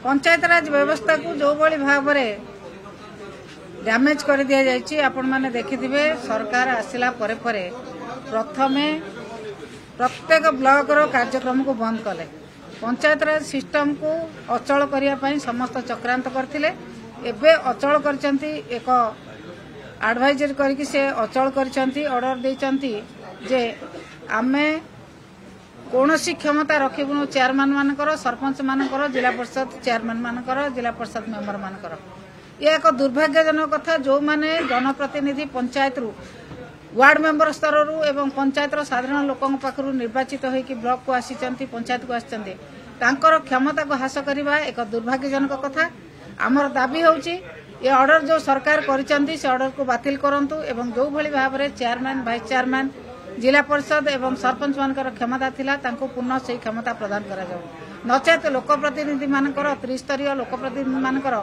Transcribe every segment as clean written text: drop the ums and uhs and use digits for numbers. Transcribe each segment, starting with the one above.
पंचायतराज व्यवस्था को जो भाई भाव डैमेज कर दि जाइए। आपण मैंने देखिथिबे सरकार आसिला परे परे प्रथमे प्रत्येक ब्लॉक रो कार्यक्रम को बंद कले। पंचायतराज सिस्टम को अचल करने समस्त चक्रांत करथिले। एबे अचल करचंती एक एडवाइजर करके से अचल करचंती ऑर्डर देचंती जे आमे कौनसी क्षमता रखिबुनु चेयरमैन मानकर सरपंच मानकर जिला परिषद चेयरमैन मानकर जिला परिषद मेंबर मानकर। यह एक दुर्भाग्यजनक कथा जो माने जनप्रतिनिधि पंचायत रु वार्ड मेंबर स्तर रु एवं पंचायत साधारण लोकों पाखरु निर्वाचित होइकि ब्लॉक को आसीचंती पंचायत को आसीचंती तांकर क्षमता को ह्रास करबा एक दुर्भाग्यजनक कथा। आमर दाबी होउची ये ऑर्डर जो सरकार करिचंती से ऑर्डर को बातिल करंतु एवं जो भली भाबरे चेयरमैन वाइस चेयरमैन जिला परिषद एवं सरपंच मानकर क्षमता थिला तांको पुनः से क्षमता प्रदान करा जाऊ। नचेत लोकप्रतिनिधि मानकर त्रिस्तरीय लोकप्रतिनिधि मानकर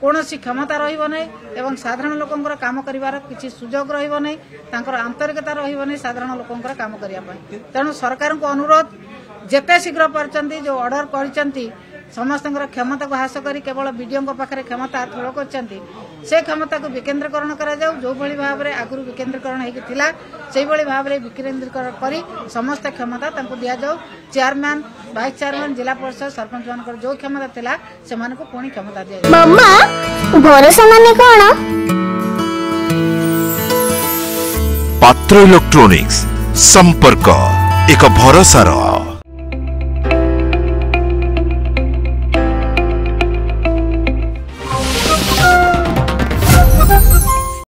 कौनसी क्षमता रहिबो नै एवं साधारण लोकंकर काम करिवार किछि सुजोग रहिबो नै तांकर आंतरिकता रहिबो नै साधारण लोकंकर काम करिया पय। तेणु सरकार को अनुरोध जेते शीघ्र परचंती जो ऑर्डर करिचंती समस्त क्षमता को ह्रास करी केवल बीडीओ पाखे क्षमता थोड़ करचंती से क्षमता को विकेंद्रीकरण करा जाऊ। जो भली भाव में आगु विकेंद्रीकरण होइकिथिला सेही भली भाव में विकेंद्रीकरण करी समस्त क्षमता तांको दिया जाऊ। चेयरमैन वाइस चेयरमैन जिला परिषद सरपंच मानकर जो क्षमता थिला से मानको पुणी क्षमता दिया जाऊ। मम्मा भरोसा माने कोन? पात्र इलेक्ट्रॉनिक्स संपर्क एक भरोसार